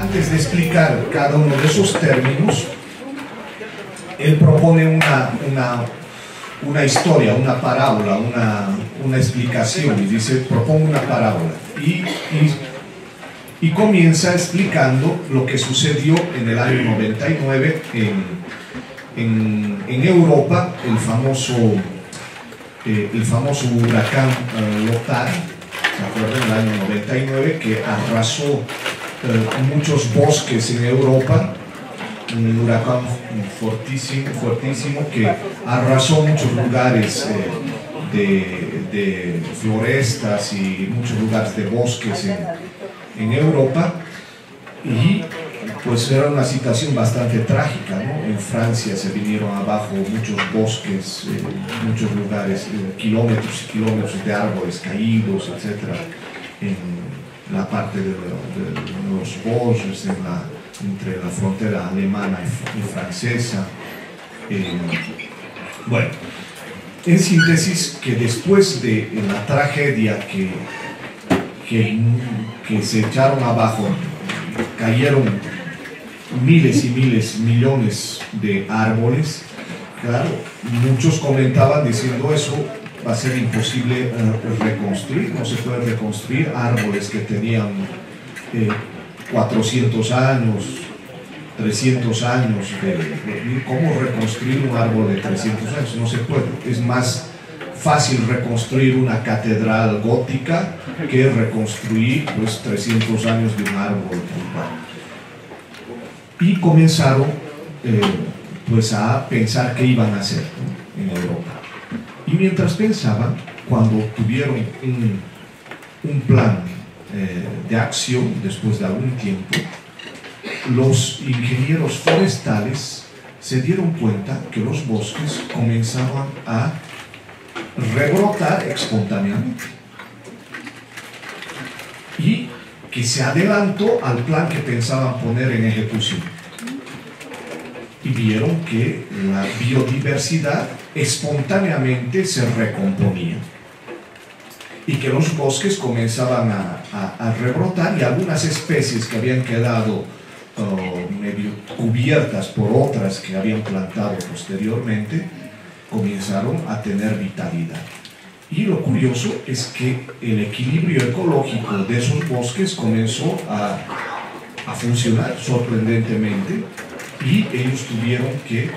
Antes de explicar cada uno de esos términos, él propone una historia, una parábola, una explicación, y dice, propongo una parábola, y comienza explicando lo que sucedió en el año 99 en Europa, el famoso huracán Lothar, ¿se acuerdan? El año 99, que arrasó muchos bosques en Europa, un huracán fortísimo que arrasó muchos lugares de florestas y muchos lugares de bosques en Europa, y pues era una situación bastante trágica, ¿no? En Francia se vinieron abajo muchos bosques, muchos lugares, kilómetros y kilómetros de árboles caídos, etc. En la parte de los Vosges, entre la frontera alemana y francesa. Bueno, en síntesis, que después de la tragedia que se echaron abajo, cayeron miles y miles, millones de árboles, claro, muchos comentaban diciendo eso va a ser imposible reconstruir, no se puede reconstruir árboles que tenían 400 años, 300 años, ¿cómo reconstruir un árbol de 300 años? No se puede, es más fácil reconstruir una catedral gótica que reconstruir pues 300 años de un árbol. Y comenzaron pues a pensar qué iban a hacer, ¿no? En Europa. Y mientras pensaban, cuando tuvieron un plan de acción, después de algún tiempo, los ingenieros forestales se dieron cuenta que los bosques comenzaban a rebrotar espontáneamente y que se adelantó al plan que pensaban poner en ejecución, y vieron que la biodiversidad espontáneamente se recomponía y que los bosques comenzaban a rebrotar, y algunas especies que habían quedado medio cubiertas por otras que habían plantado posteriormente comenzaron a tener vitalidad. Y lo curioso es que el equilibrio ecológico de esos bosques comenzó a funcionar sorprendentemente, y ellos tuvieron que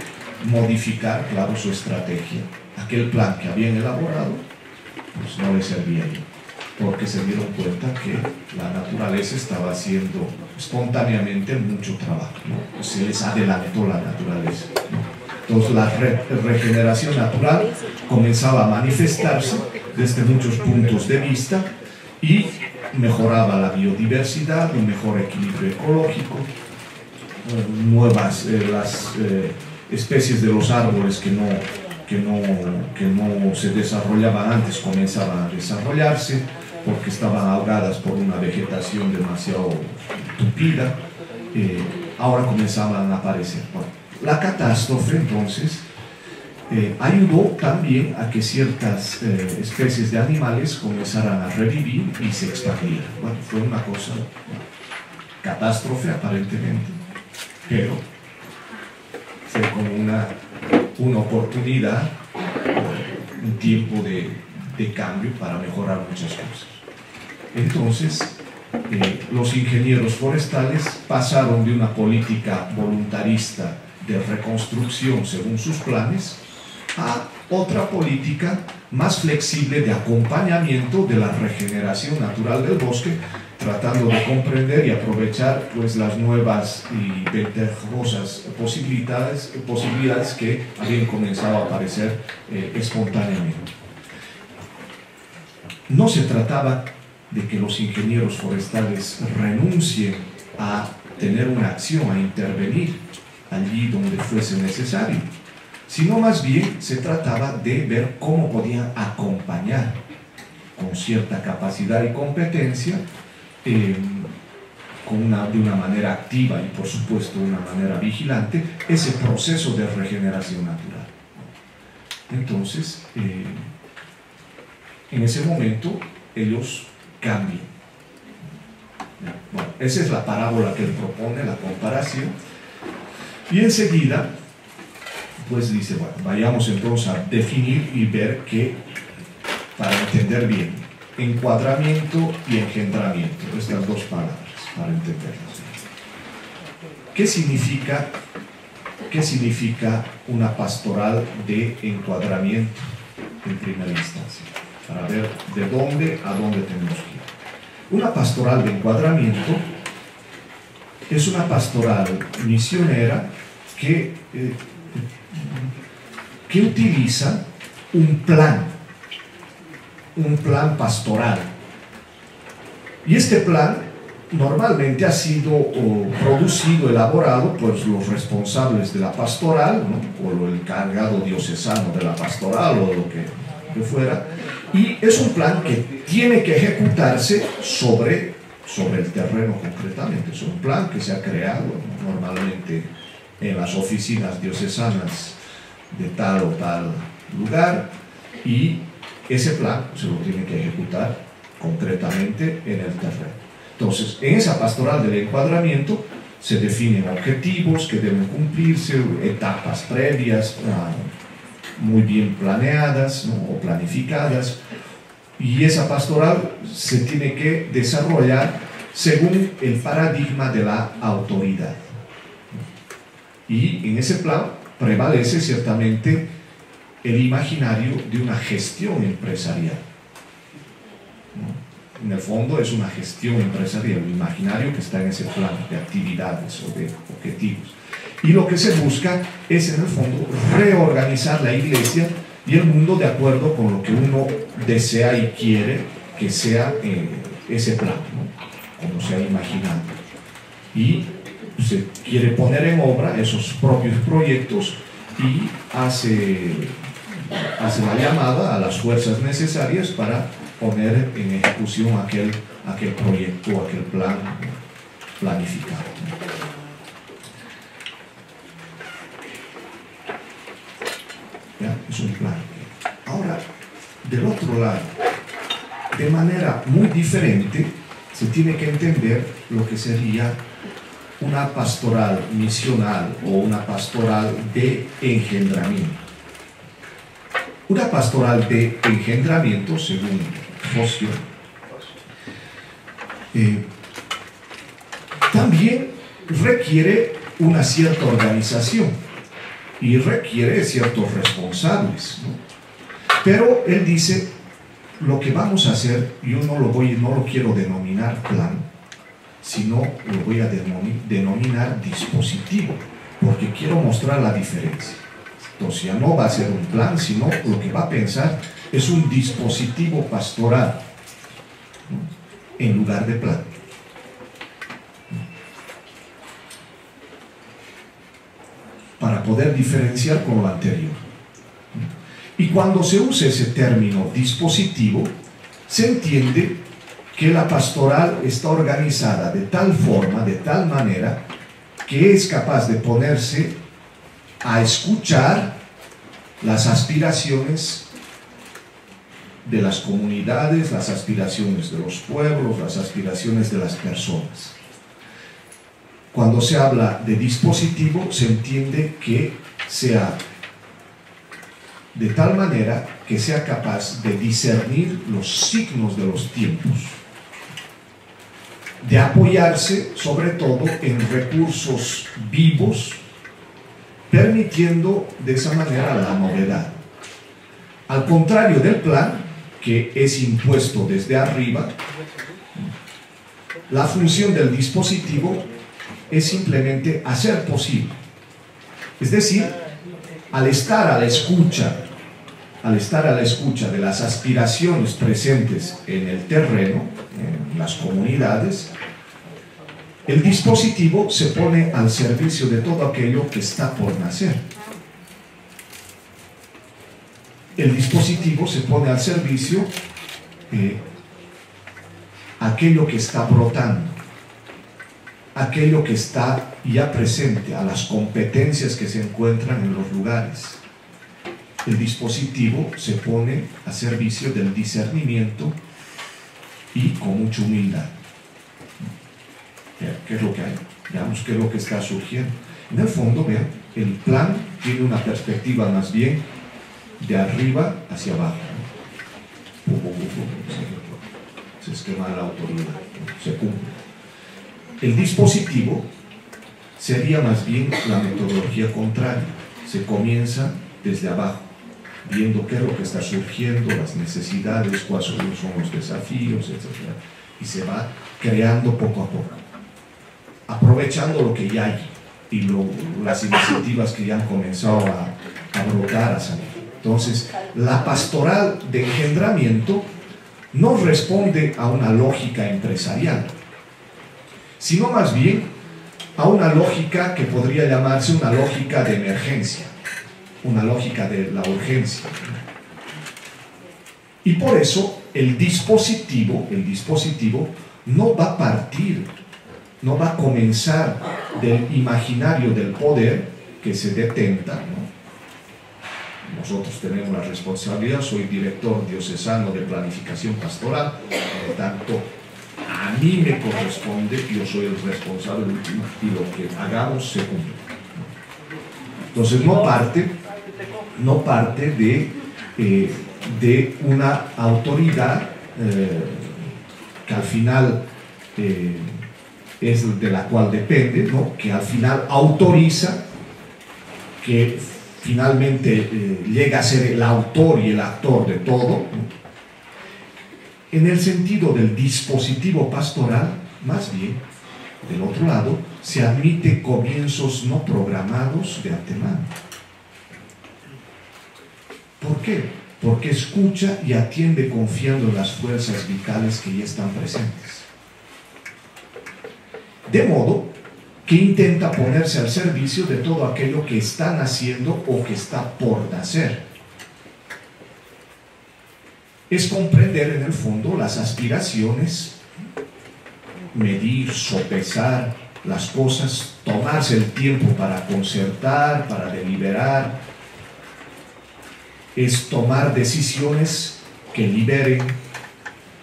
modificar, claro, su estrategia. Aquel plan que habían elaborado pues no les servía bien, porque se dieron cuenta que la naturaleza estaba haciendo espontáneamente mucho trabajo, ¿no? Se les adelantó la naturaleza, ¿no? Entonces la regeneración natural comenzaba a manifestarse desde muchos puntos de vista y mejoraba la biodiversidad, un mejor equilibrio ecológico, nuevas las especies de los árboles que no se desarrollaban antes comenzaban a desarrollarse porque estaban ahogadas por una vegetación demasiado tupida, ahora comenzaban a aparecer. Bueno, la catástrofe entonces ayudó también a que ciertas especies de animales comenzaran a revivir y se expandieran. Bueno, fue una cosa, catástrofe aparentemente, pero fue como una oportunidad, un tiempo de cambio para mejorar muchas cosas. Entonces, los ingenieros forestales pasaron de una política voluntarista de reconstrucción según sus planes a otra política más flexible de acompañamiento de la regeneración natural del bosque, tratando de comprender y aprovechar pues las nuevas y ventajosas posibilidades que habían comenzado a aparecer espontáneamente. No se trataba de que los ingenieros forestales renuncien a tener una acción, a intervenir allí donde fuese necesario, sino más bien se trataba de ver cómo podían acompañar con cierta capacidad y competencia, de una manera activa y por supuesto de una manera vigilante, ese proceso de regeneración natural. Entonces, en ese momento ellos cambian. Bueno, esa es la parábola que él propone, la comparación. Y enseguida, pues dice, bueno, vayamos entonces a definir y ver que, para entender bien, encuadramiento y engendramiento, estas dos palabras, para entenderlas. ¿Qué significa una pastoral de encuadramiento en primera instancia? Para ver de dónde a dónde tenemos que ir. Una pastoral de encuadramiento es una pastoral misionera que utiliza un plan pastoral. Y este plan normalmente ha sido producido, elaborado por los responsables de la pastoral, ¿no? O el encargado diocesano de la pastoral o lo que fuera, y es un plan que tiene que ejecutarse sobre el terreno concretamente. Es un plan que se ha creado normalmente en las oficinas diocesanas de tal o tal lugar, y ese plan se lo tiene que ejecutar concretamente en el terreno. Entonces, en esa pastoral del encuadramiento se definen objetivos que deben cumplirse, etapas previas, muy bien planeadas, ¿no? O planificadas, y esa pastoral se tiene que desarrollar según el paradigma de la autoridad. Y en ese plan prevalece ciertamente el imaginario de una gestión empresarial, ¿no? En el fondo es una gestión empresarial, el imaginario que está en ese plan de actividades o de objetivos. Y lo que se busca es, en el fondo, reorganizar la iglesia y el mundo de acuerdo con lo que uno desea y quiere que sea ese plan, ¿no? Como se ha imaginado. Y se quiere poner en obra esos propios proyectos y hace la llamada a las fuerzas necesarias para poner en ejecución aquel proyecto, aquel plan planificado. ¿Ya? Es un plan. Ahora, del otro lado, de manera muy diferente, se tiene que entender lo que sería una pastoral misional o una pastoral de engendramiento. Una pastoral de engendramiento, según Fossio, también requiere una cierta organización y requiere ciertos responsables, ¿no? Pero él dice, lo que vamos a hacer, yo no lo quiero denominar plan, sino lo voy a denominar dispositivo, porque quiero mostrar la diferencia. Entonces ya no va a ser un plan, sino lo que va a pensar es un dispositivo pastoral, ¿no? En lugar de plan. Para poder diferenciar con lo anterior. Y cuando se usa ese término dispositivo, se entiende que la pastoral está organizada de tal forma, de tal manera, que es capaz de ponerse a escuchar las aspiraciones de las comunidades, las aspiraciones de los pueblos, las aspiraciones de las personas. Cuando se habla de dispositivo, se entiende que sea de tal manera que sea capaz de discernir los signos de los tiempos, de apoyarse sobre todo en recursos vivos, permitiendo de esa manera la novedad. Al contrario del plan, que es impuesto desde arriba, la función del dispositivo es simplemente hacer posible. Es decir, al estar a la escucha de las aspiraciones presentes en el terreno, en las comunidades, el dispositivo se pone al servicio de todo aquello que está por nacer. El dispositivo se pone al servicio de aquello que está brotando, aquello que está ya presente, a las competencias que se encuentran en los lugares. El dispositivo se pone a servicio del discernimiento y con mucha humildad. qué es lo que hay, veamos qué es lo que está surgiendo. En el fondo, vean, el plan tiene una perspectiva más bien de arriba hacia abajo, ¿no? Se esquema la autoridad, ¿no? Se cumple. El dispositivo sería más bien la metodología contraria. Se comienza desde abajo, viendo qué es lo que está surgiendo, las necesidades, cuáles son los desafíos, etc. Y se va creando poco a poco, aprovechando lo que ya hay y las iniciativas que ya han comenzado a brotar, a salir. Entonces, la pastoral de engendramiento no responde a una lógica empresarial, sino más bien a una lógica que podría llamarse una lógica de emergencia, una lógica de la urgencia. Y por eso el dispositivo no va a partir, no va a comenzar del imaginario del poder que se detenta, ¿no? Nosotros tenemos la responsabilidad, soy director diocesano de planificación pastoral, por lo tanto, a mí me corresponde, yo soy el responsable y lo que hagamos se cumple. Entonces no parte de una autoridad que al final es de la cual depende, ¿no? Que al final autoriza, que finalmente llega a ser el autor y el actor de todo, ¿no? En el sentido del dispositivo pastoral, más bien, del otro lado, se admite comienzos no programados de antemano. ¿Por qué? Porque escucha y atiende confiando en las fuerzas vitales que ya están presentes. De modo que intenta ponerse al servicio de todo aquello que están haciendo o que está por nacer. Es comprender en el fondo las aspiraciones, medir, sopesar las cosas, tomarse el tiempo para concertar, para deliberar. Es tomar decisiones que liberen,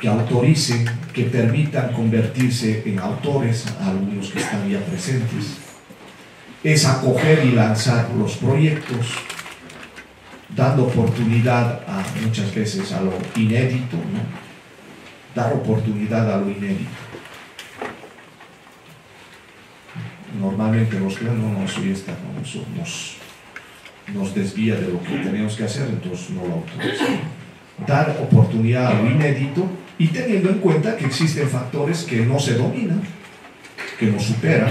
que autoricen, que permitan convertirse en autores a algunos que están ya presentes. Es acoger y lanzar los proyectos, dando oportunidad muchas veces a lo inédito, ¿no? Dar oportunidad a lo inédito. Normalmente los que eso nos desvía de lo que tenemos que hacer, entonces no lo autorizamos. Dar oportunidad a lo inédito y teniendo en cuenta que existen factores que no se dominan, que nos superan,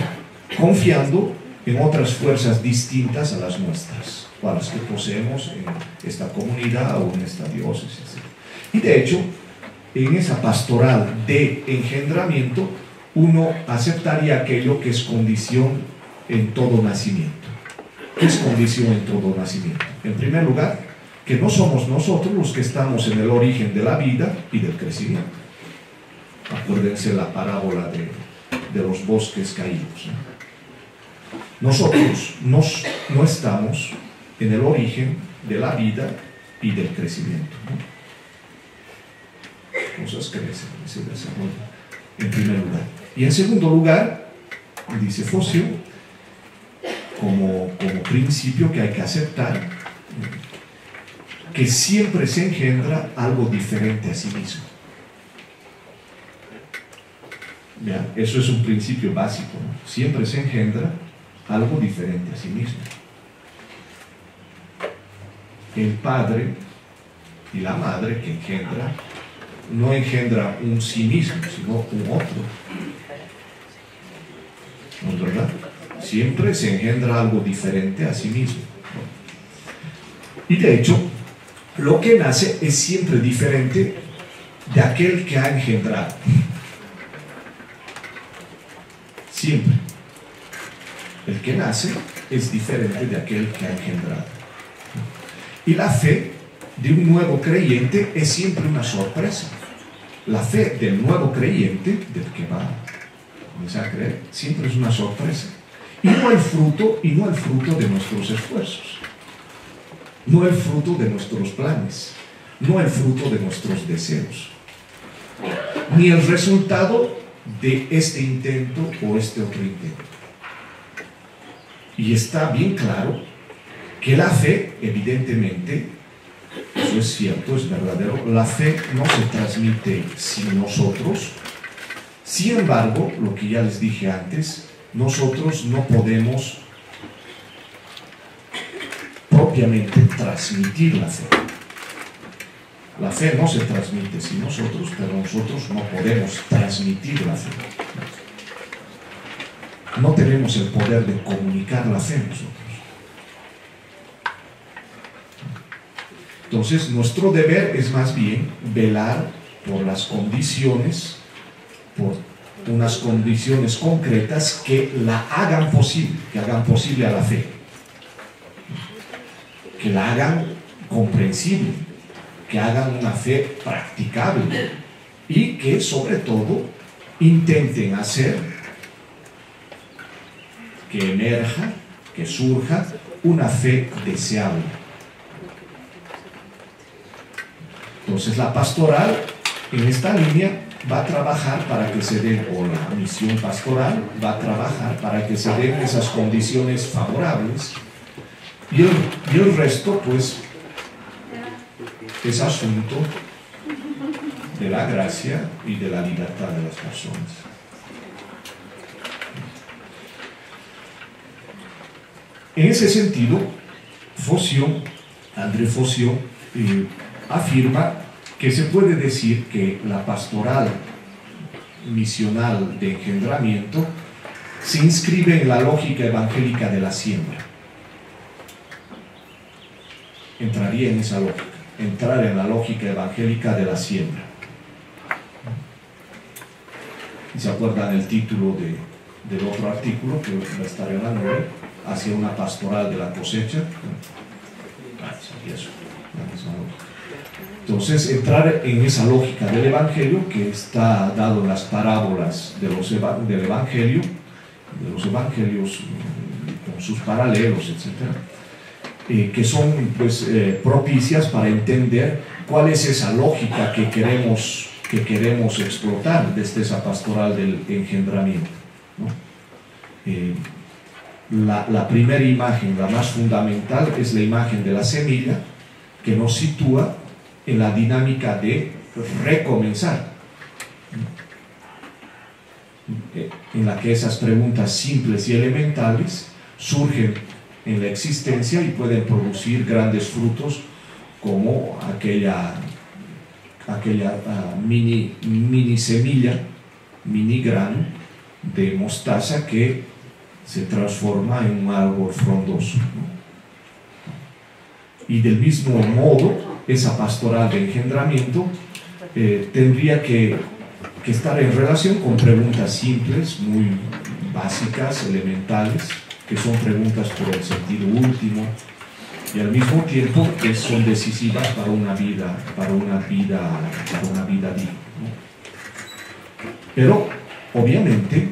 confiando en otras fuerzas distintas a las nuestras, a las que poseemos en esta comunidad o en esta diócesis. Y de hecho, en esa pastoral de engendramiento, uno aceptaría aquello que es condición en todo nacimiento. ¿Qué es condición en todo nacimiento? En primer lugar, que no somos nosotros los que estamos en el origen de la vida y del crecimiento. Acuérdense la parábola de los bosques caídos, ¿no? Nosotros no estamos en el origen de la vida y del crecimiento, ¿no? Cosas crecen y se desarrollan, en primer lugar. Y en segundo lugar, dice Focio, como principio que hay que aceptar, que siempre se engendra algo diferente a sí mismo. ¿Ya? Eso es un principio básico, ¿no? Siempre se engendra algo diferente a sí mismo. El padre y la madre que engendra no engendra un sí mismo, sino un otro. ¿No es verdad? Siempre se engendra algo diferente a sí mismo, ¿no? Y de hecho, lo que nace es siempre diferente de aquel que ha engendrado. Siempre. El que nace es diferente de aquel que ha engendrado. Y la fe de un nuevo creyente es siempre una sorpresa. La fe del nuevo creyente, del que va a comenzar a creer, siempre es una sorpresa. Y no el fruto de nuestros esfuerzos. No el fruto de nuestros planes. No el fruto de nuestros deseos. Ni el resultado de este intento o este otro intento. Y está bien claro que la fe, evidentemente, eso es cierto, es verdadero, la fe no se transmite sin nosotros. Sin embargo, lo que ya les dije antes, nosotros no podemos propiamente transmitir la fe. La fe no se transmite sin nosotros, pero nosotros no podemos transmitir la fe. No tenemos el poder de comunicar la fe nosotros. Entonces, nuestro deber es más bien velar por las condiciones, por unas condiciones concretas que la hagan posible, que hagan posible a la fe, que la hagan comprensible, que hagan una fe practicable y que sobre todo intenten hacer que emerja, que surja una fe deseable. Entonces la pastoral en esta línea va a trabajar para que se den, o la misión pastoral va a trabajar para que se den esas condiciones favorables y el resto pues es asunto de la gracia y de la libertad de las personas. En ese sentido, André Faution afirma que se puede decir que la pastoral misional de engendramiento se inscribe en la lógica evangélica de la siembra. Entraría en esa lógica, entrar en la lógica evangélica de la siembra. ¿Se acuerdan el título del otro artículo que va a estar en la 9? Hacia una pastoral de la cosecha. Eso, la misma lógica. Entonces, entrar en esa lógica del Evangelio que está dado en las parábolas del Evangelio, de los Evangelios con sus paralelos, etc., que son pues, propicias para entender cuál es esa lógica que queremos explotar desde esa pastoral del engendramiento, ¿no? La primera imagen, la más fundamental, es la imagen de la semilla que nos sitúa en la dinámica de recomenzar, en la que esas preguntas simples y elementales surgen en la existencia y pueden producir grandes frutos como aquella mini semilla, mini grano de mostaza que se transforma en un árbol frondoso, ¿no? Y del mismo modo, esa pastoral de engendramiento tendría que estar en relación con preguntas simples, muy básicas, elementales, que son preguntas por el sentido último y al mismo tiempo que son decisivas para una vida digna, ¿no? Pero obviamente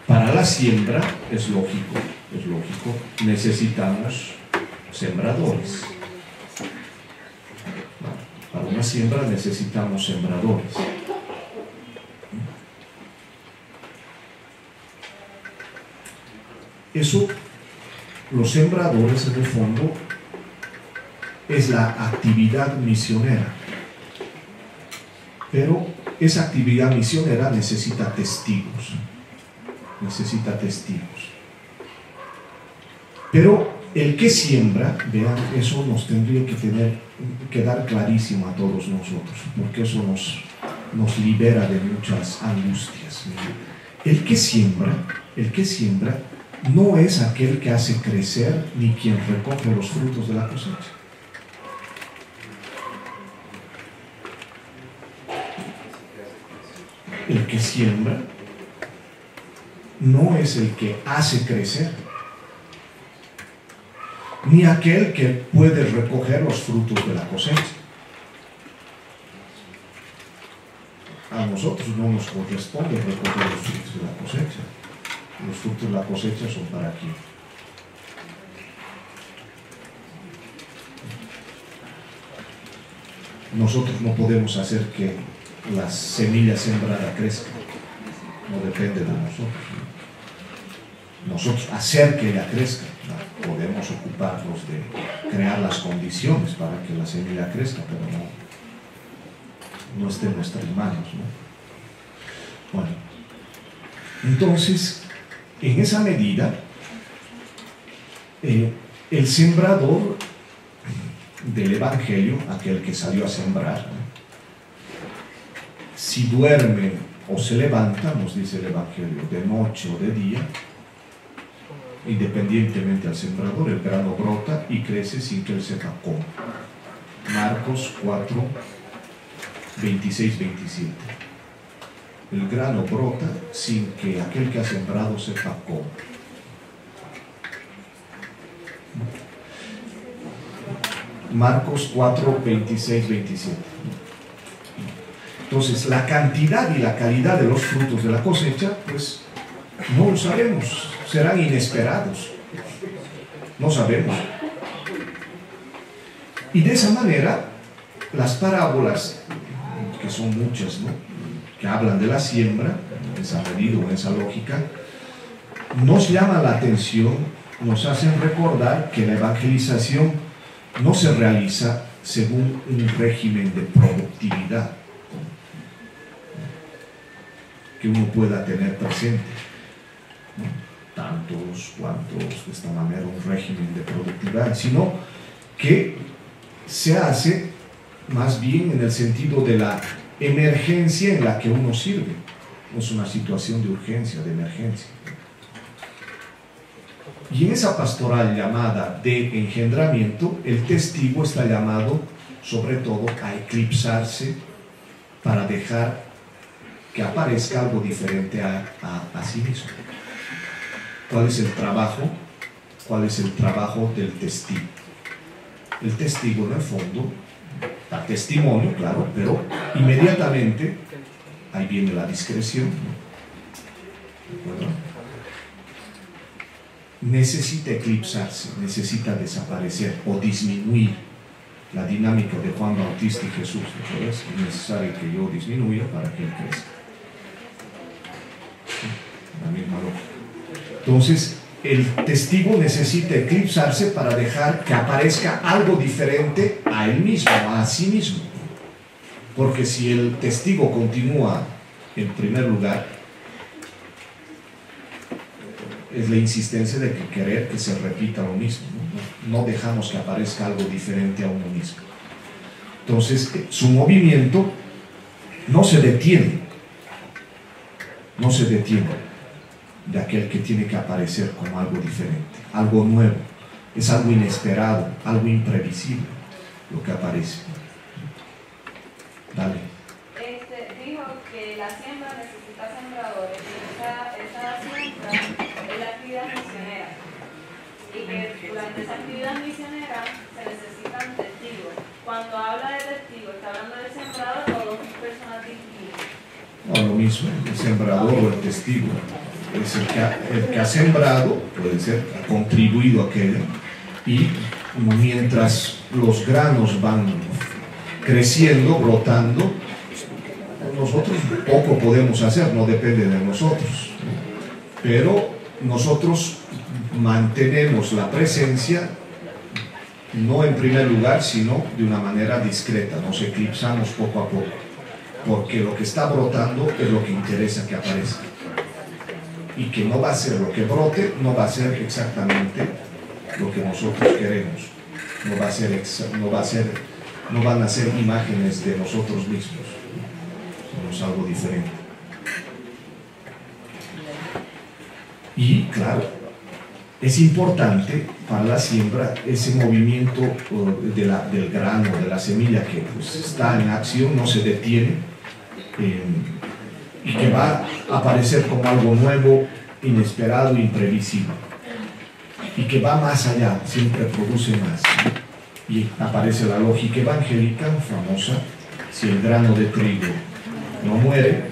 para la siembra es lógico, necesitamos sembradores. Para una siembra necesitamos sembradores. Eso, los sembradores en el fondo es la actividad misionera, pero esa actividad misionera necesita testigos, pero el que siembra, vean, eso nos tendría que quedar clarísimo a todos nosotros, porque eso nos libera de muchas angustias. El que siembra no es aquel que hace crecer ni quien recoge los frutos de la cosecha. El que siembra no es el que hace crecer, ni aquel que puede recoger los frutos de la cosecha. A nosotros no nos corresponde recoger los frutos de la cosecha. Los frutos de la cosecha son para aquí. Nosotros no podemos hacer que las semillas sembradas crezcan. no depende de nosotros, ¿no? Nosotros hacer que ella crezca, ¿no? Podemos ocuparnos de crear las condiciones para que la semilla crezca, pero no está en nuestras manos, ¿no? Bueno, entonces, en esa medida, el sembrador del Evangelio, aquel que salió a sembrar, ¿no? Si duerme o se levanta, nos dice el Evangelio, de noche o de día, independientemente al sembrador, el grano brota y crece sin que él sepa cómo. Marcos 4, 26, 27. El grano brota sin que aquel que ha sembrado sepa cómo. Marcos 4, 26, 27. Entonces, la cantidad y la calidad de los frutos de la cosecha, pues, no lo sabemos. Serán inesperados. No sabemos. Y de esa manera, las parábolas, que son muchas, ¿no?, que hablan de la siembra, en esa medida o en esa lógica, nos llaman la atención, nos hacen recordar que la evangelización no se realiza según un régimen de productividad que uno pueda tener presente, ¿no? Tantos, cuantos, de esta manera un régimen de productividad, sino que se hace más bien en el sentido de la emergencia en la que uno sirve. No es una situación de urgencia, de emergencia. Y en esa pastoral llamada de engendramiento, el testigo está llamado sobre todo a eclipsarse para dejar que aparezca algo diferente a sí mismo. ¿Cuál es el trabajo? ¿Cuál es el trabajo del testigo? El testigo, en el fondo, da testimonio, claro, pero inmediatamente, ahí viene la discreción, ¿no? Necesita eclipsarse, necesita desaparecer o disminuir. La dinámica de Juan Bautista y Jesús, ¿no? Es necesario que yo disminuya para que él crezca. La misma lógica. Entonces, el testigo necesita eclipsarse para dejar que aparezca algo diferente a él mismo, a sí mismo. Porque si el testigo continúa en primer lugar, es la insistencia de que querer que se repita lo mismo, ¿no? No dejamos que aparezca algo diferente a uno mismo. Entonces, su movimiento no se detiene, no se detiene de aquel que tiene que aparecer como algo diferente, algo nuevo, es algo inesperado, algo imprevisible lo que aparece. Dale. Dijo que la siembra necesita sembradores y esa siembra es la actividad misionera y que durante esa actividad misionera se necesitan testigos. Cuando habla de testigos, ¿está hablando de sembrador o dos personas distintas? No, lo mismo, el sembrador o el testigo. Es el que ha sembrado, puede ser, ha contribuido a aquello, y mientras los granos van creciendo, brotando, nosotros poco podemos hacer, no depende de nosotros, ¿no? Pero nosotros mantenemos la presencia, no en primer lugar, sino de una manera discreta, nos eclipsamos poco a poco, porque lo que está brotando es lo que interesa que aparezca. Y que no va a ser lo que brote, no va a ser exactamente lo que nosotros queremos. No van a ser imágenes de nosotros mismos, sino es algo diferente. Y claro, es importante para la siembra ese movimiento del grano, de la semilla que pues, está en acción, no se detiene, y que va a aparecer como algo nuevo, inesperado, imprevisible, y que va más allá, siempre produce más, ¿no? Y aparece la lógica evangélica famosa: si el grano de trigo no muere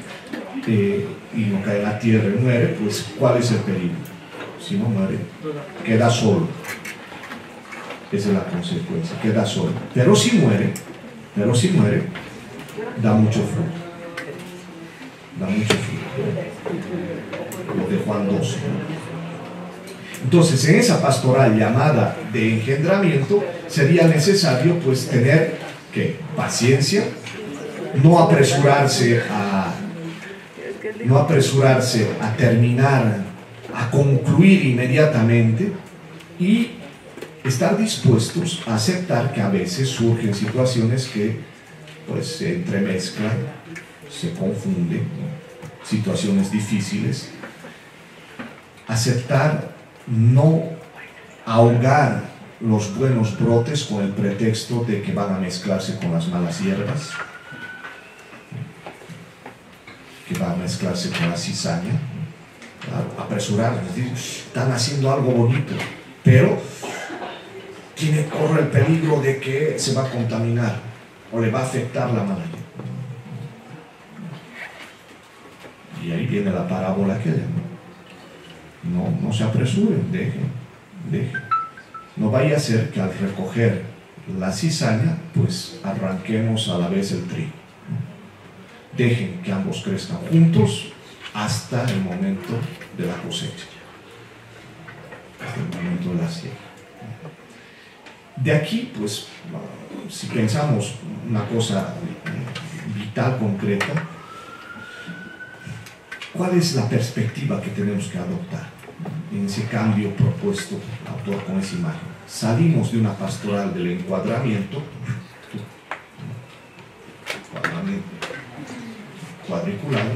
y no cae en la tierra y muere, pues ¿cuál es el peligro? Si no muere, queda solo. Esa es la consecuencia, queda solo. Pero si muere, da mucho fruto. da mucho fruto. Lo de Juan 12. Entonces, en esa pastoral llamada de engendramiento, sería necesario pues tener ¿qué? Paciencia, no apresurarse a terminar, a concluir inmediatamente, y estar dispuestos a aceptar que a veces surgen situaciones que pues se entremezclan, se confunden, ¿no? Situaciones difíciles. Aceptar no ahogar los buenos brotes con el pretexto de que van a mezclarse con las malas hierbas, que van a mezclarse con la cizaña. Apresurarnos, decir, están haciendo algo bonito, pero corre el peligro de que se va a contaminar o le va a afectar la mala hierba. Y ahí viene la parábola aquella, ¿no? No se apresuren, dejen. No vaya a ser que al recoger la cizaña, pues arranquemos a la vez el trigo. Dejen que ambos crezcan juntos hasta el momento de la cosecha, hasta el momento de la siega. De aquí, pues, si pensamos una cosa vital, concreta, ¿cuál es la perspectiva que tenemos que adoptar en ese cambio propuesto por el autor con esa imagen? Salimos de una pastoral del encuadramiento, cuadriculado,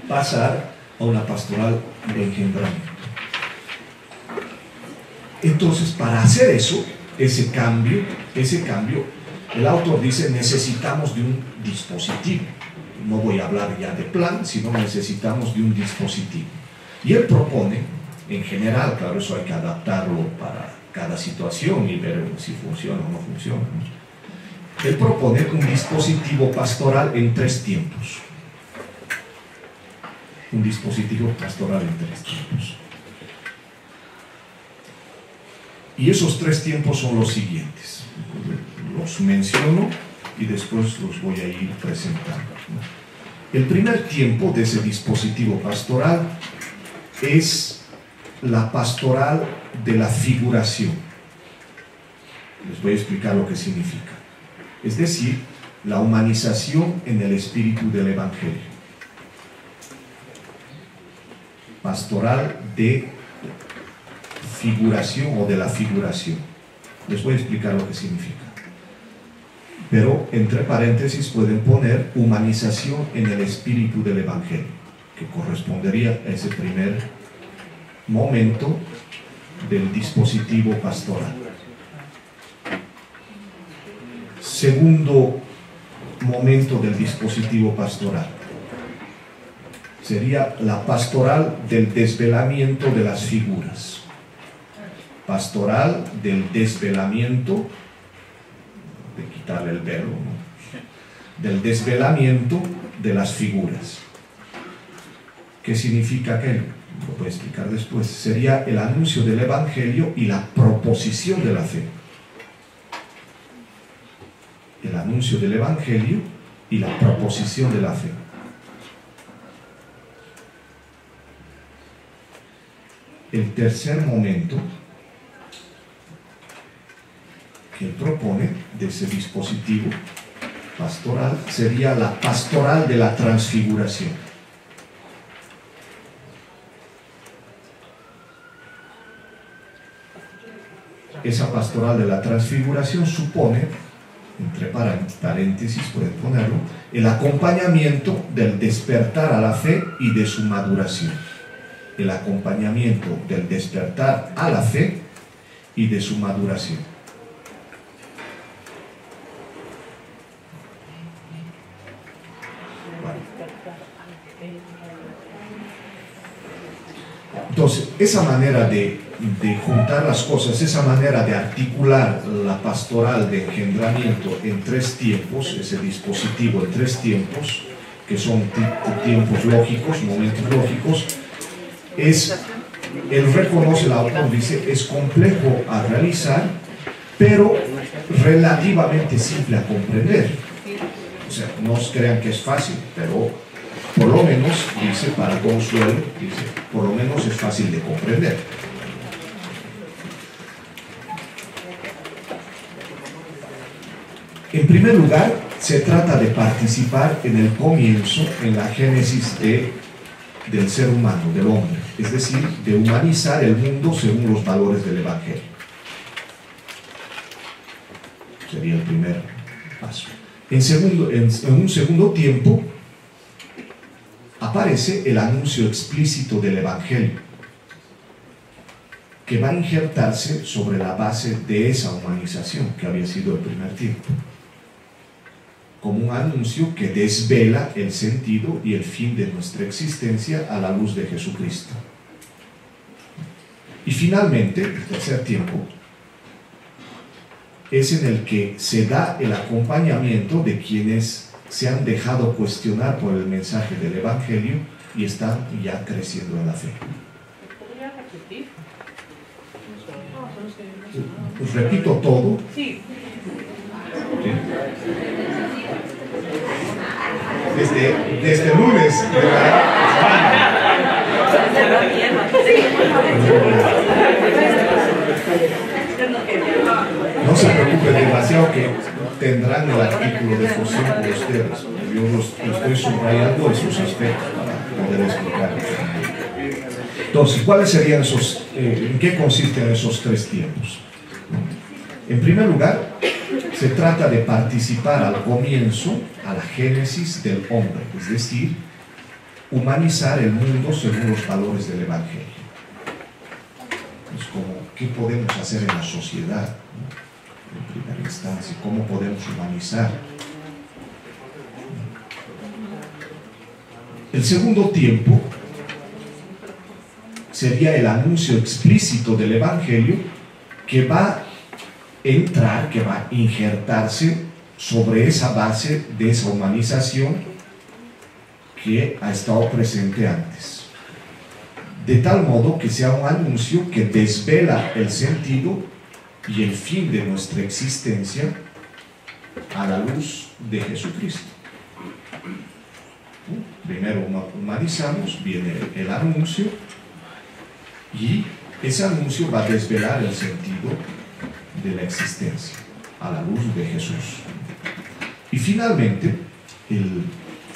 pasar a una pastoral de engendramiento. Entonces, para hacer eso, ese cambio, el autor dice, necesitamos de un dispositivo. No voy a hablar ya de plan, sino necesitamos de un dispositivo. Y él propone, en general, claro, eso hay que adaptarlo para cada situación y ver si funciona o no funciona, ¿no? Él propone un dispositivo pastoral en 3 tiempos. Un dispositivo pastoral en 3 tiempos. Y esos 3 tiempos son los siguientes. Los menciono y después los voy a ir presentando. El primer tiempo de ese dispositivo pastoral es la pastoral de la figuración. Les voy a explicar lo que significa. Es decir, la humanización en el espíritu del Evangelio. Pastoral de figuración o de la figuración. Les voy a explicar lo que significa. Pero entre paréntesis pueden poner humanización en el espíritu del Evangelio, que correspondería a ese primer momento del dispositivo pastoral. Segundo momento del dispositivo pastoral sería la pastoral del desvelamiento de las figuras. Pastoral del desvelamiento, de quitarle el velo, ¿no? Del desvelamiento de las figuras. ¿Qué significa aquello? Lo voy a explicar después. Sería el anuncio del Evangelio y la proposición de la fe. El anuncio del Evangelio y la proposición de la fe. El tercer momento que él propone de ese dispositivo pastoral sería la pastoral de la transfiguración. Esa pastoral de la transfiguración supone, entre paréntesis pueden ponerlo, el acompañamiento del despertar a la fe y de su maduración. El acompañamiento del despertar a la fe y de su maduración. Entonces, esa manera de juntar las cosas, esa manera de articular la pastoral de engendramiento en 3 tiempos, ese dispositivo en 3 tiempos, que son tiempos lógicos, momentos lógicos, él reconoce, el autor dice, es complejo a realizar, pero relativamente simple a comprender. O sea, no crean que es fácil, pero Por lo menos, dice, para consuelo, dice, por lo menos es fácil de comprender. En primer lugar, se trata de participar en el comienzo, en la génesis del ser humano, del hombre, es decir, de humanizar el mundo según los valores del Evangelio. Sería el primer paso. En un segundo tiempo, aparece el anuncio explícito del Evangelio, que va a injertarse sobre la base de esa humanización que había sido el primer tiempo, como un anuncio que desvela el sentido y el fin de nuestra existencia a la luz de Jesucristo. Y finalmente, el tercer tiempo es en el que se da el acompañamiento de quienes se han dejado cuestionar por el mensaje del Evangelio y están ya creciendo en la fe. ¿Podría repetir? Pues repito todo. Sí. Desde lunes. No se preocupen demasiado, que tendrán el artículo de fusión con ustedes. Yo lo estoy subrayando esos aspectos para poder explicar. Entonces, ¿cuáles serían esos, en qué consisten esos tres tiempos? En primer lugar, se trata de participar al comienzo, a la génesis del hombre, es decir, humanizar el mundo según los valores del Evangelio. Es como, ¿qué podemos hacer en la sociedad? En primera instancia, ¿cómo podemos humanizar? El segundo tiempo sería el anuncio explícito del Evangelio, que va a entrar, que va a injertarse sobre esa base de esa humanización que ha estado presente antes, de tal modo que sea un anuncio que desvela el sentido y el fin de nuestra existencia a la luz de Jesucristo. Primero humanizamos, viene el anuncio, y ese anuncio va a desvelar el sentido de la existencia a la luz de Jesús. Y finalmente,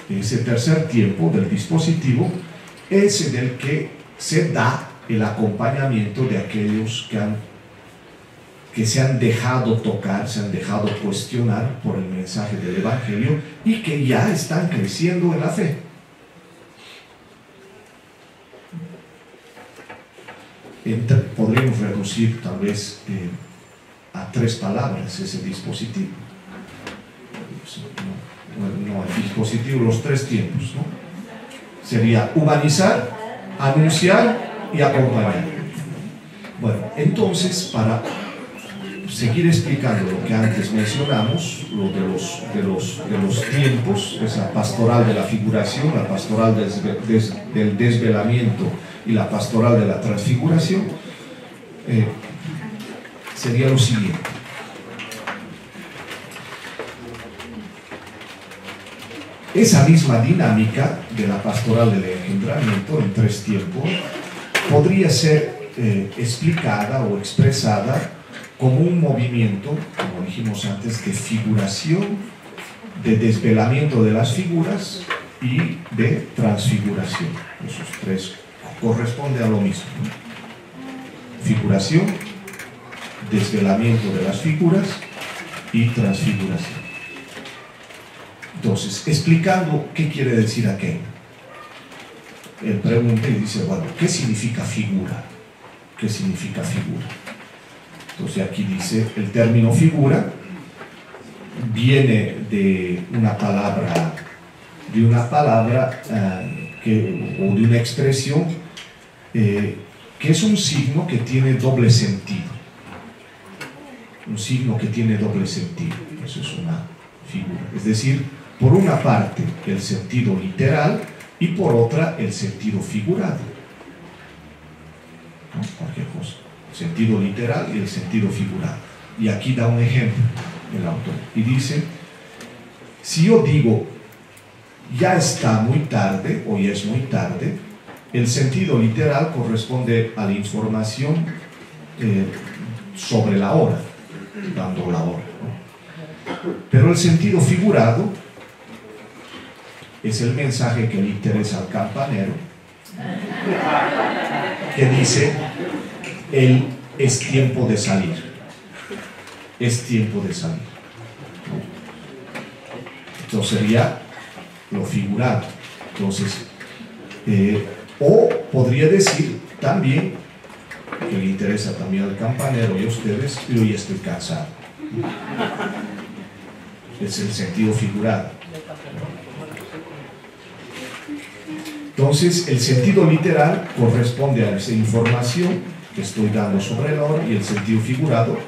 ese tercer tiempo del dispositivo es en el que se da el acompañamiento de aquellos que se han dejado tocar, se han dejado cuestionar por el mensaje del Evangelio y que ya están creciendo en la fe. Podríamos reducir tal vez a tres palabras ese dispositivo. No, el dispositivo, los tres tiempos, ¿no? Sería humanizar, anunciar y acompañar. Bueno, entonces, para seguir explicando lo que antes mencionamos, lo de los tiempos, esa pastoral de la figuración, la pastoral del desvelamiento y la pastoral de la transfiguración, sería lo siguiente. Esa misma dinámica de la pastoral del engendramiento en tres tiempos podría ser explicada o expresada como un movimiento, como dijimos antes, de figuración, de desvelamiento de las figuras y de transfiguración. Esos tres corresponden a lo mismo, ¿no? Figuración, desvelamiento de las figuras y transfiguración. Entonces, explicando qué quiere decir aquello, él pregunta y dice, bueno, ¿qué significa figura? ¿Qué significa figura? Entonces aquí dice, el término figura viene de una palabra o de una expresión que es un signo que tiene doble sentido. Un signo que tiene doble sentido. Eso es una figura. Es decir, por una parte el sentido literal y por otra el sentido figurado. ¿No? Cualquier cosa. El sentido literal y el sentido figurado. Y aquí da un ejemplo el autor. Y dice, si yo digo, ya está muy tarde o ya es muy tarde, el sentido literal corresponde a la información sobre la hora, dando la hora, ¿no? Pero el sentido figurado es el mensaje que le interesa al campanero, que dice, es tiempo de salir, es tiempo de salir, ¿no? Entonces sería lo figurado. Entonces, o podría decir también que le interesa también al campanero y a ustedes, yo ya estoy cansado. Es el sentido figurado. Entonces, el sentido literal corresponde a esa información que estoy dando sobre la hora, y el sentido figurado,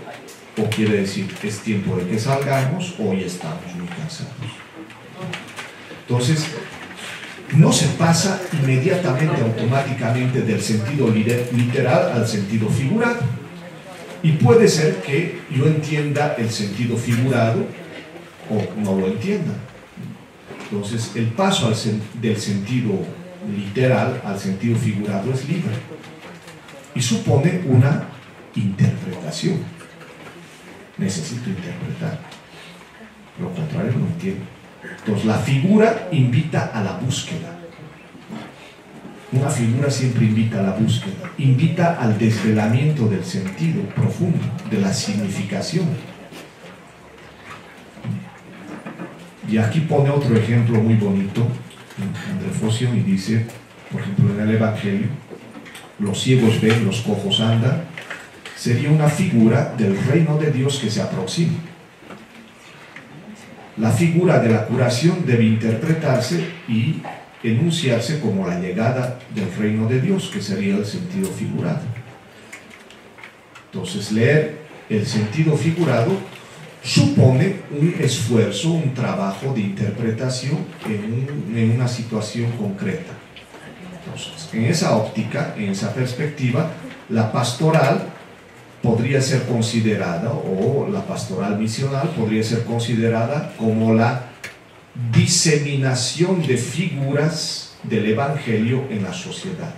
o quiere decir, es tiempo de que salgamos, o ya estamos muy cansados. Entonces, no se pasa inmediatamente, automáticamente, del sentido literal al sentido figurado. Y puede ser que yo entienda el sentido figurado o no lo entienda. Entonces, el paso del sentido literal al sentido figurado es libre y supone una interpretación. Necesito interpretar, lo contrario no entiendo. Entonces, la figura invita a la búsqueda. Una figura siempre invita a la búsqueda, invita al desvelamiento del sentido profundo, de la significación. Y aquí pone otro ejemplo muy bonito, André Foción, y dice, por ejemplo, en el Evangelio, los ciegos ven, los cojos andan, sería una figura del reino de Dios que se aproxima. La figura de la curación debe interpretarse y enunciarse como la llegada del reino de Dios, que sería el sentido figurado. Entonces, leer el sentido figurado supone un esfuerzo, un trabajo de interpretación en una situación concreta. Entonces, en esa óptica, en esa perspectiva, la pastoral podría ser considerada, o la pastoral misional podría ser considerada como la diseminación de figuras del Evangelio en la sociedad.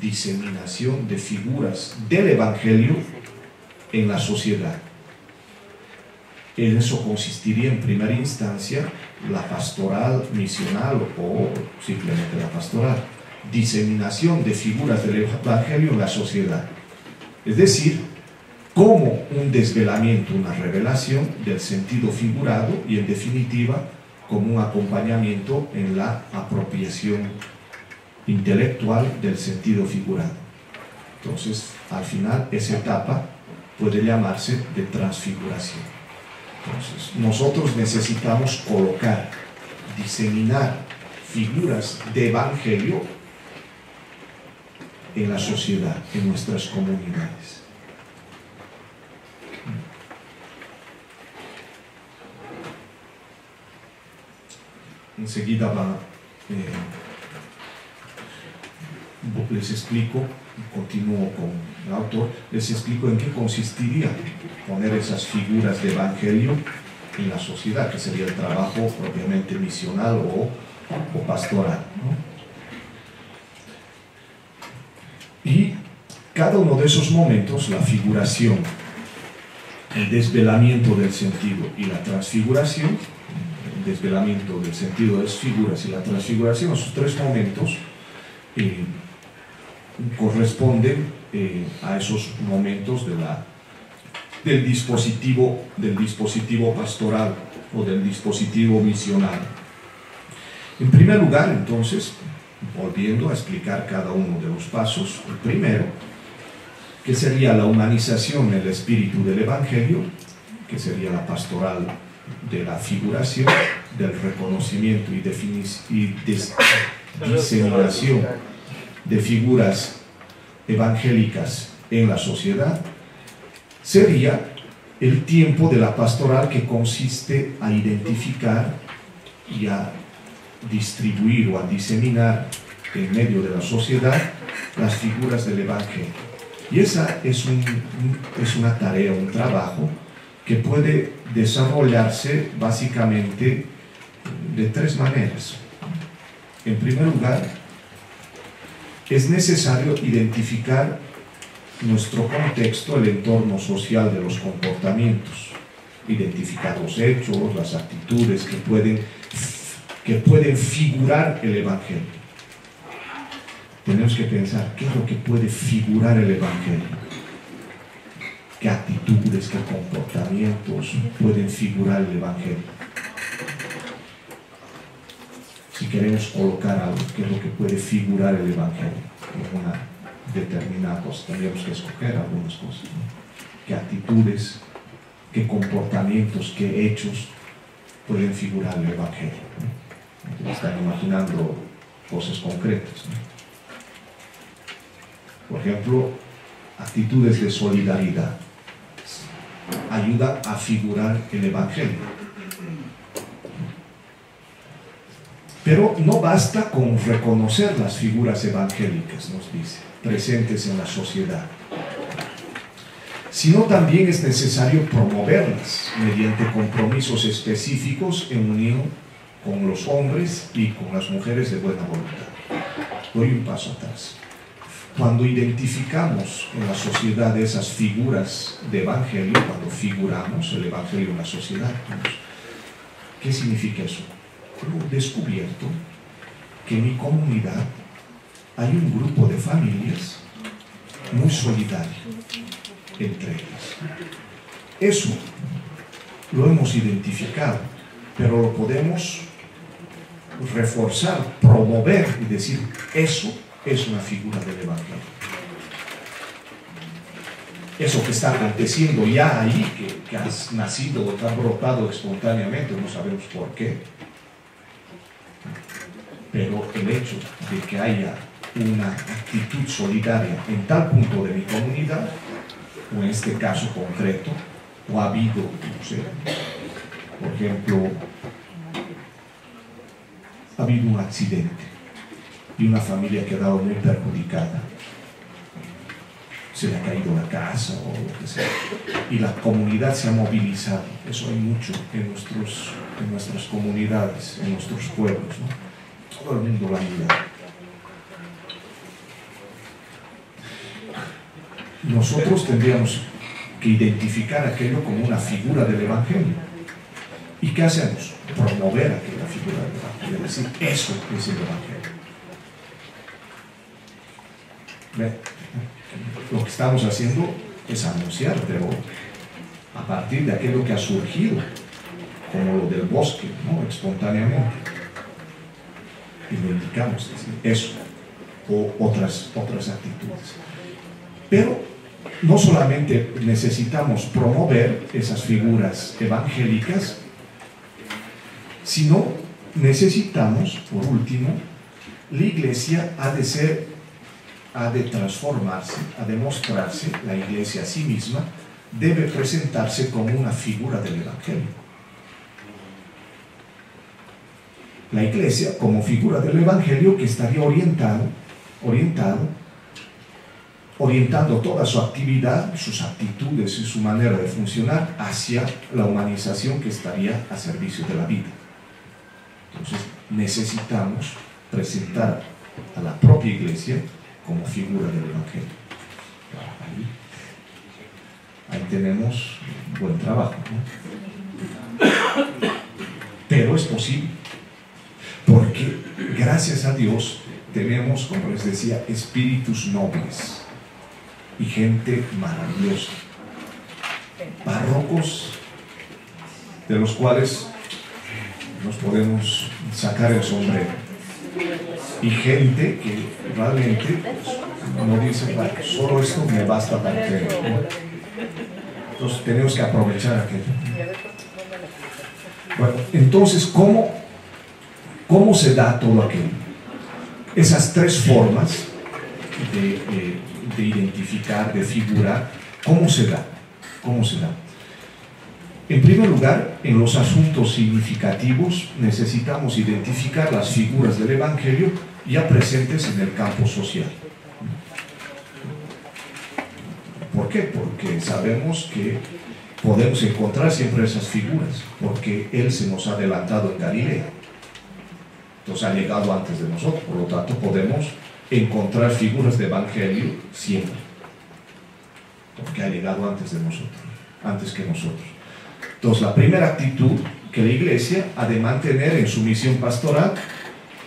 Diseminación de figuras del Evangelio en la sociedad. En eso consistiría en primera instancia la pastoral misional o simplemente la pastoral. Diseminación de figuras del Evangelio en la sociedad. Es decir, como un desvelamiento, una revelación del sentido figurado y, en definitiva, como un acompañamiento en la apropiación intelectual del sentido figurado. Entonces, al final, esa etapa puede llamarse de transfiguración. Entonces, nosotros necesitamos colocar, diseminar figuras de evangelio en la sociedad, en nuestras comunidades. Enseguida les explico, continúo con el autor, les explico en qué consistiría poner esas figuras de evangelio en la sociedad, que sería el trabajo propiamente misional o pastoral, ¿no? Y cada uno de esos momentos, la figuración, el desvelamiento del sentido y la transfiguración, el desvelamiento del sentido de las figuras y la transfiguración, esos tres momentos corresponden a esos momentos del dispositivo pastoral o del dispositivo misional. En primer lugar, entonces, volviendo a explicar cada uno de los pasos, el primero, que sería la humanización en el espíritu del Evangelio, que sería la pastoral de la figuración, del reconocimiento y diseminación de figuras evangélicas en la sociedad, sería el tiempo de la pastoral que consiste a identificar y a distribuir o a diseminar en medio de la sociedad las figuras del Evangelio. Y esa es una tarea, un trabajo que puede desarrollarse básicamente de tres maneras. En primer lugar, es necesario identificar nuestro contexto, el entorno social de los comportamientos, identificar los hechos, las actitudes que pueden figurar el Evangelio. Tenemos que pensar qué es lo que puede figurar el Evangelio, qué actitudes, qué comportamientos pueden figurar el Evangelio. Si queremos colocar algo, qué es lo que puede figurar el Evangelio en una determinada cosa, tendríamos que escoger algunas cosas, ¿no? ¿Qué actitudes, qué comportamientos, qué hechos pueden figurar el Evangelio, ¿no? Están imaginando cosas concretas, ¿no? Por ejemplo, actitudes de solidaridad ayudan a figurar el Evangelio. Pero no basta con reconocer las figuras evangélicas, nos dice, presentes en la sociedad, sino también es necesario promoverlas mediante compromisos específicos en unión con los hombres y con las mujeres de buena voluntad. Doy un paso atrás. Cuando identificamos en la sociedad esas figuras de evangelio, cuando figuramos el evangelio en la sociedad, ¿qué significa eso? He descubierto que en mi comunidad hay un grupo de familias muy solidario entre ellas. Eso lo hemos identificado, pero lo podemos reforzar, promover y decir, eso es una figura del Evangelio. Eso que está aconteciendo ya ahí, que ha nacido o ha brotado espontáneamente, no sabemos por qué, pero el hecho de que haya una actitud solidaria en tal punto de mi comunidad, o en este caso concreto, o ha habido, no sé, por ejemplo, ha habido un accidente y una familia ha quedado muy perjudicada, se le ha caído la casa o lo que sea, y la comunidad se ha movilizado. Eso hay mucho en nuestras comunidades, en nuestros pueblos, ¿no? Todo el mundo lo ayuda. Nosotros tendríamos que identificar aquello como una figura del Evangelio. ¿Y qué hacemos? Promover aquella figura del Evangelio, es decir, eso es el Evangelio. Lo que estamos haciendo es anunciar, pero a partir de aquello que ha surgido, como lo del bosque, ¿no? Espontáneamente. Y lo indicamos, es decir, eso, o otras actitudes. Pero no solamente necesitamos promover esas figuras evangélicas, sino necesitamos, por último, la Iglesia ha de transformarse, ha de mostrarse, la Iglesia a sí misma debe presentarse como una figura del Evangelio. La Iglesia como figura del Evangelio que estaría orientando toda su actividad, sus actitudes y su manera de funcionar hacia la humanización que estaría a servicio de la vida. Entonces necesitamos presentar a la propia Iglesia como figura del Evangelio. Ahí tenemos buen trabajo, ¿no? Pero es posible, porque gracias a Dios tenemos, como les decía, espíritus nobles y gente maravillosa, párrocos de los cuales nos podemos sacar el sombrero, y gente que realmente no dice, bueno, solo esto me basta para creer, ¿no? Entonces tenemos que aprovechar aquello. Bueno, entonces, ¿cómo se da todo aquello? Esas tres formas de identificar, de figurar, ¿cómo se da? ¿Cómo se da? En primer lugar, en los asuntos significativos necesitamos identificar las figuras del Evangelio ya presentes en el campo social. ¿Por qué? Porque sabemos que podemos encontrar siempre esas figuras, porque Él se nos ha adelantado en Galilea. Entonces ha llegado antes de nosotros, por lo tanto podemos encontrar figuras de evangelio siempre, porque ha llegado antes de nosotros, antes que nosotros. Entonces la primera actitud que la iglesia ha de mantener en su misión pastoral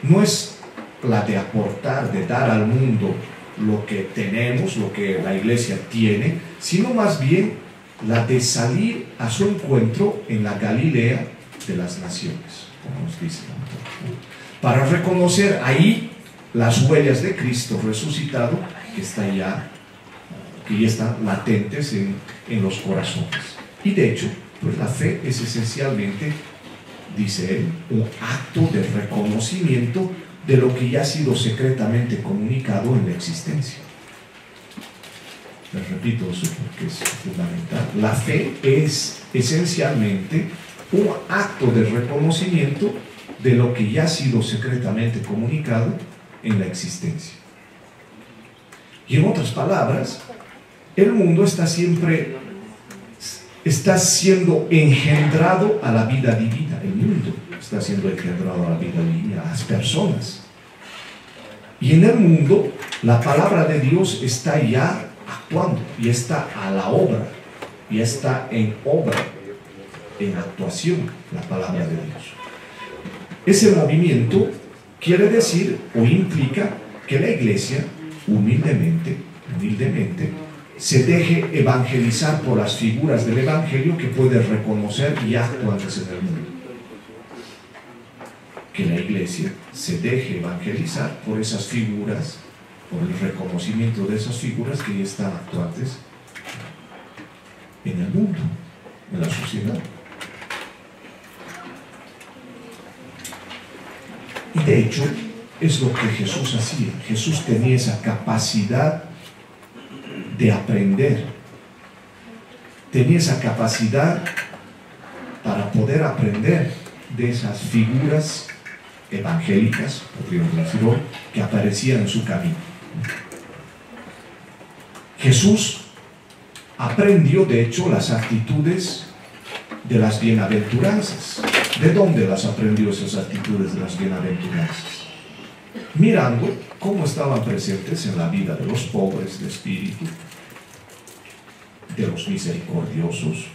no es la de aportar, de dar al mundo lo que tenemos, lo que la iglesia tiene, sino más bien la de salir a su encuentro en la Galilea de las naciones, como nos dice el autor, para reconocer ahí las huellas de Cristo resucitado que ya están latentes en los corazones. Y de hecho, pues la fe es esencialmente, dice él, un acto de reconocimiento de lo que ya ha sido secretamente comunicado en la existencia. Les repito eso porque es fundamental. La fe es esencialmente un acto de reconocimiento de lo que ya ha sido secretamente comunicado en la existencia. Y en otras palabras, el mundo está siendo engendrado a la vida divina. El mundo está siendo engendrado a la vida divina, a las personas. Y en el mundo, la palabra de Dios está ya actuando, y está a la obra, y está en obra, en actuación, la palabra de Dios. Ese movimiento quiere decir o implica que la iglesia humildemente se deje evangelizar por las figuras del evangelio que puede reconocer y actuantes en el mundo. Que la iglesia se deje evangelizar por esas figuras, por el reconocimiento de esas figuras que ya están actuantes en el mundo, en la sociedad. Y de hecho, es lo que Jesús hacía. Jesús tenía esa capacidad de aprender. Tenía esa capacidad para poder aprender de esas figuras evangélicas, podríamos decirlo, que aparecían en su camino. Jesús aprendió, de hecho, las actitudes de las bienaventuranzas. ¿De dónde las aprendió esas actitudes de las bienaventuranzas? Mirando cómo estaban presentes en la vida de los pobres de espíritu, de los misericordiosos,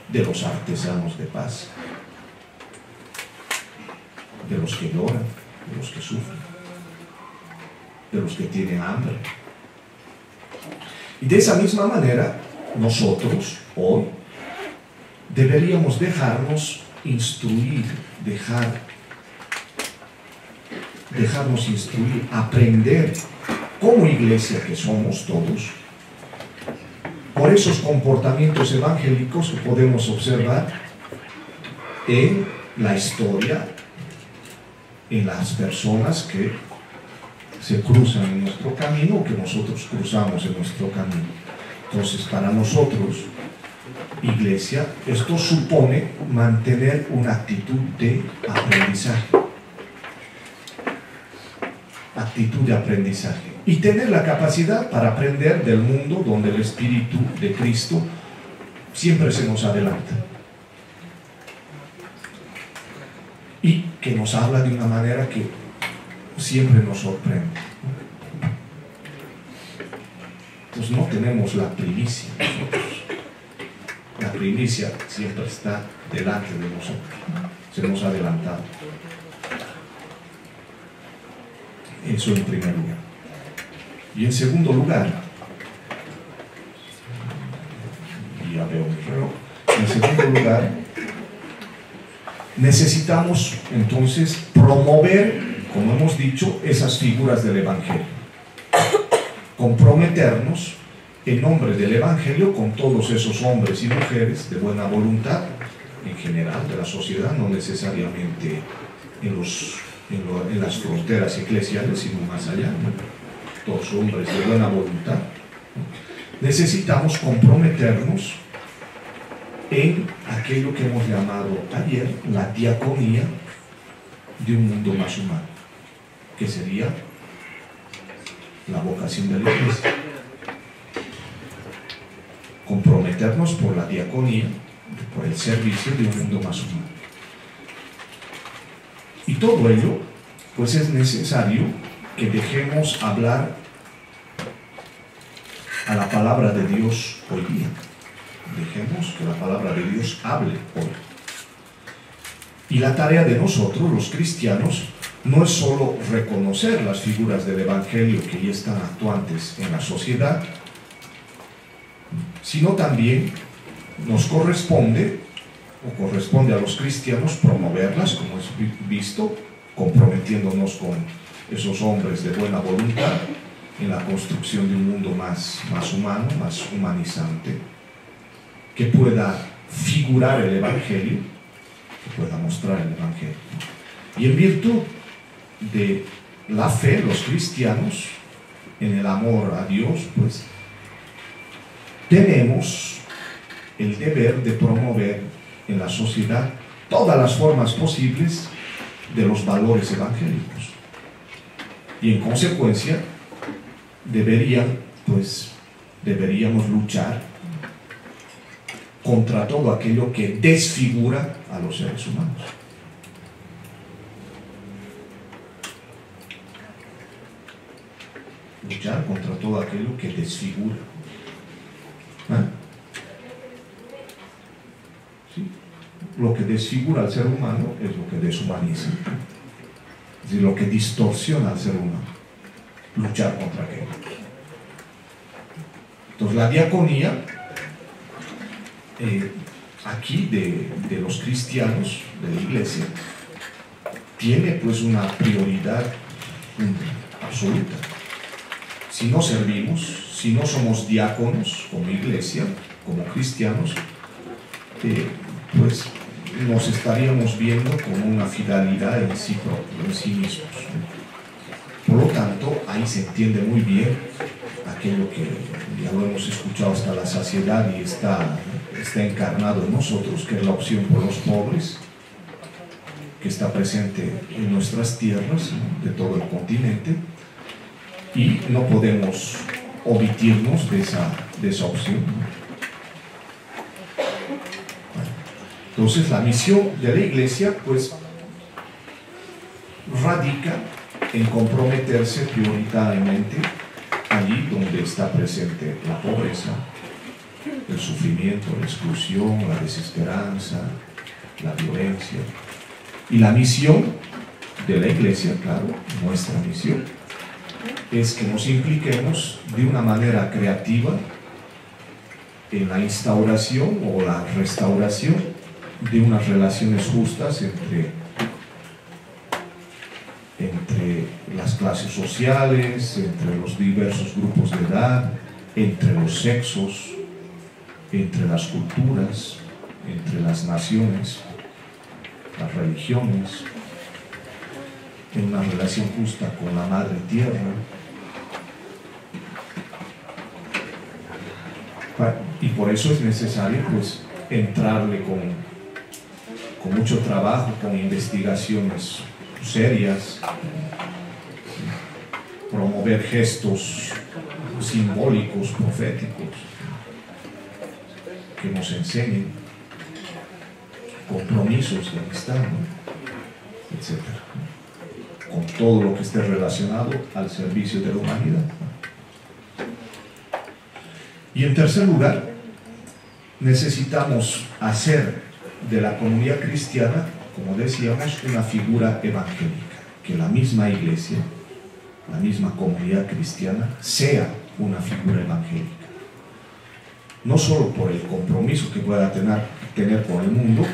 de los artesanos de paz, de los que lloran, de los que sufren, de los que tienen hambre. Y de esa misma manera, nosotros hoy deberíamos dejarnos instruir, dejarnos instruir, aprender como iglesia que somos todos, por esos comportamientos evangélicos que podemos observar en la historia, en las personas que se cruzan en nuestro camino o que nosotros cruzamos en nuestro camino. Entonces, para nosotros, iglesia, esto supone mantener una actitud de aprendizaje. Actitud de aprendizaje. Y tener la capacidad para aprender del mundo donde el Espíritu de Cristo siempre se nos adelanta. Y que nos habla de una manera que siempre nos sorprende. Entonces no tenemos la primicia nosotros. La primicia siempre está delante de nosotros. Se nos ha adelantado. Eso en primer lugar. Y en segundo lugar, ya veo mi reloj, en segundo lugar, necesitamos entonces promover, como hemos dicho, esas figuras del Evangelio. Comprometernos en nombre del Evangelio con todos esos hombres y mujeres de buena voluntad, en general, de la sociedad, no necesariamente en las fronteras eclesiales, sino más allá, ¿no? Todos hombres de buena voluntad. Necesitamos comprometernos en aquello que hemos llamado ayer la diaconía de un mundo más humano, que sería la vocación de la iglesia. Comprometernos comprometernos por la diaconía, por el servicio de un mundo más humano. Y todo ello, pues es necesario que dejemos hablar a la palabra de Dios hoy día. Dejemos que la palabra de Dios hable hoy. Y la tarea de nosotros, los cristianos, no es solo reconocer las figuras del Evangelio que ya están actuantes en la sociedad, sino también nos corresponde a los cristianos promoverlas, como es visto, comprometiéndonos con esos hombres de buena voluntad en la construcción de un mundo más humano, más humanizante, que pueda figurar el Evangelio, que pueda mostrar el Evangelio. Y en virtud de la fe, los cristianos, en el amor a Dios, pues tenemos el deber de promover en la sociedad todas las formas posibles de los valores evangélicos. Y en consecuencia, deberíamos luchar contra todo aquello que desfigura a los seres humanos. Luchar contra todo aquello que desfigura. ¿Sí? Lo que desfigura al ser humano es lo que deshumaniza. Es decir, lo que distorsiona al ser humano. Luchar contra aquello. Entonces la diaconía aquí de los cristianos de la iglesia tiene pues una prioridad absoluta. Si no servimos, si no somos diáconos como iglesia, como cristianos, pues nos estaríamos viendo como una fidelidad en sí propio, en sí mismos. Por lo tanto, ahí se entiende muy bien aquello que ya lo hemos escuchado hasta la saciedad y está encarnado en nosotros, que es la opción por los pobres, que está presente en nuestras tierras, ¿no?, de todo el continente, y no podemos omitirnos de esa opción. Entonces la misión de la iglesia pues radica en comprometerse prioritariamente allí donde está presente la pobreza, el sufrimiento, la exclusión, la desesperanza, la violencia. Y la misión de la iglesia, claro, nuestra misión, es que nos impliquemos de una manera creativa en la instauración o la restauración de unas relaciones justas entre las clases sociales, entre los diversos grupos de edad, entre los sexos, entre las culturas, entre las naciones, las religiones, en una relación justa con la madre tierra. Y por eso es necesario pues entrarle con mucho trabajo, con investigaciones serias, promover gestos simbólicos, proféticos, que nos enseñen, compromisos de amistad, ¿no?, etc. Con todo lo que esté relacionado al servicio de la humanidad. Y en tercer lugar, necesitamos hacer de la comunidad cristiana, como decíamos, una figura evangélica, que la misma iglesia, la misma comunidad cristiana, sea una figura evangélica. No solo por el compromiso que pueda tener con el mundo,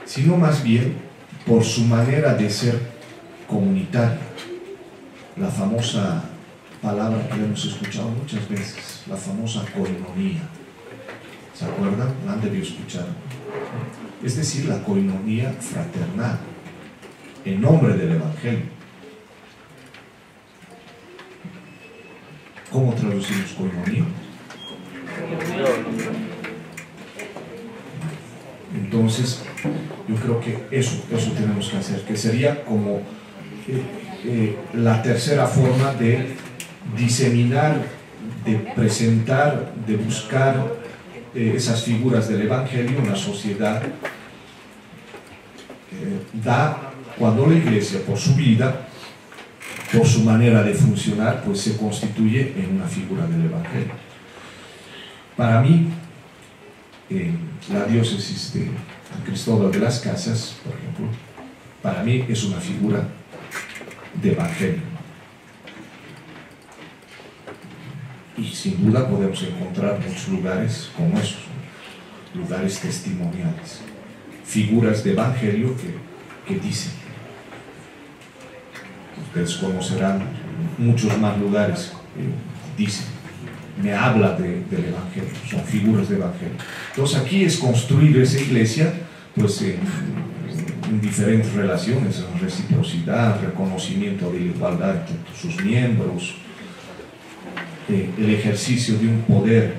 sino más bien por su manera de ser comunitaria. La famosa palabra que hemos escuchado muchas veces, la famosa koinonía. ¿Se acuerdan? La han debido escuchar. Es decir, la koinonía fraternal, en nombre del Evangelio. ¿Cómo traducimos koinonía? Entonces, yo creo que eso tenemos que hacer, que sería como la tercera forma de diseminar, de presentar, de buscar esas figuras del Evangelio en la sociedad, cuando la Iglesia, por su vida, por su manera de funcionar, pues se constituye en una figura del Evangelio. Para mí, la diócesis de San Cristóbal de las Casas, por ejemplo, para mí es una figura de Evangelio. Y sin duda podemos encontrar muchos lugares como esos, lugares testimoniales, figuras de Evangelio que dicen. Ustedes conocerán muchos más lugares que dicen, me habla del Evangelio, son figuras de Evangelio. Entonces aquí es construir esa iglesia pues en diferentes relaciones, en reciprocidad, reconocimiento de la igualdad entre sus miembros, el ejercicio de un poder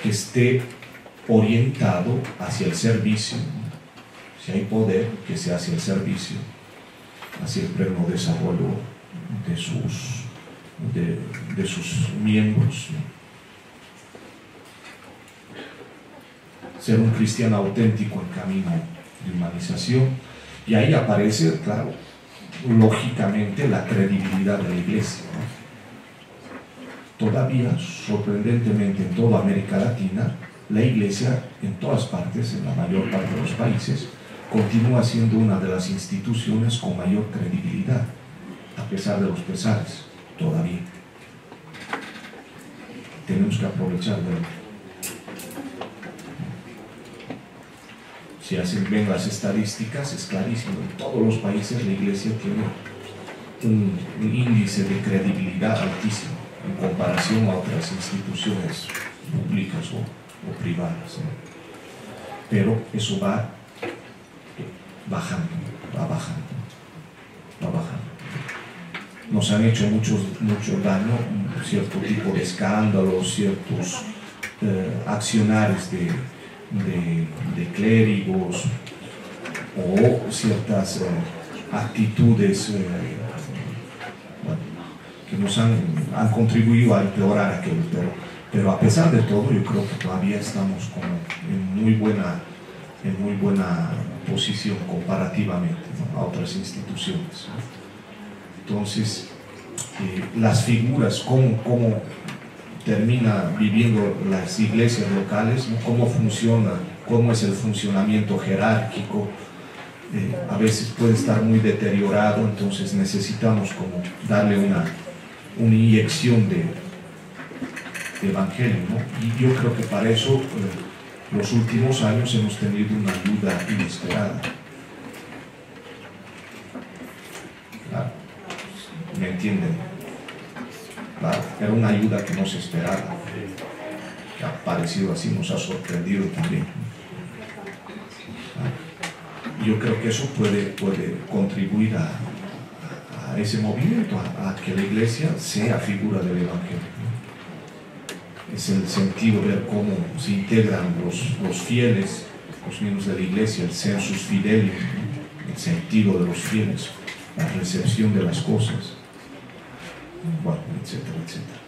que esté orientado hacia el servicio. Si hay poder, que sea hacia el servicio, hacia el pleno desarrollo de sus miembros. Ser un cristiano auténtico en camino de humanización, y ahí aparece, claro, lógicamente la credibilidad de la iglesia, ¿no? Todavía, sorprendentemente, en toda América Latina, la iglesia en todas partes, en la mayor parte de los países, continúa siendo una de las instituciones con mayor credibilidad, a pesar de los pesares, todavía. Tenemos que aprovechar de ello. Si ven las estadísticas, es clarísimo, en todos los países la iglesia tiene un índice de credibilidad altísimo en comparación a otras instituciones públicas o privadas, ¿no? Pero eso va bajando. Nos han hecho mucho daño cierto tipo de escándalos, ciertos accionarios de clérigos o ciertas actitudes que nos han contribuido a empeorar aquello, pero a pesar de todo yo creo que todavía estamos como en muy buena posición comparativamente, ¿no?, a otras instituciones. Entonces, las figuras, cómo termina viviendo las iglesias locales, ¿no?, cómo funciona, cómo es el funcionamiento jerárquico, a veces puede estar muy deteriorado, entonces necesitamos como darle una inyección de evangelio, ¿no? Y yo creo que para eso los últimos años hemos tenido una ayuda inesperada. Claro, ¿me entienden? Claro, era una ayuda que no se esperaba, que ha parecido así, nos ha sorprendido también. Yo creo que eso puede contribuir a ese movimiento, a que la iglesia sea figura del evangelio. Es el sentido de ver cómo se integran los fieles, los miembros de la iglesia, el sensus fidelium, el sentido de los fieles, la recepción de las cosas, bueno, etcétera, etcétera.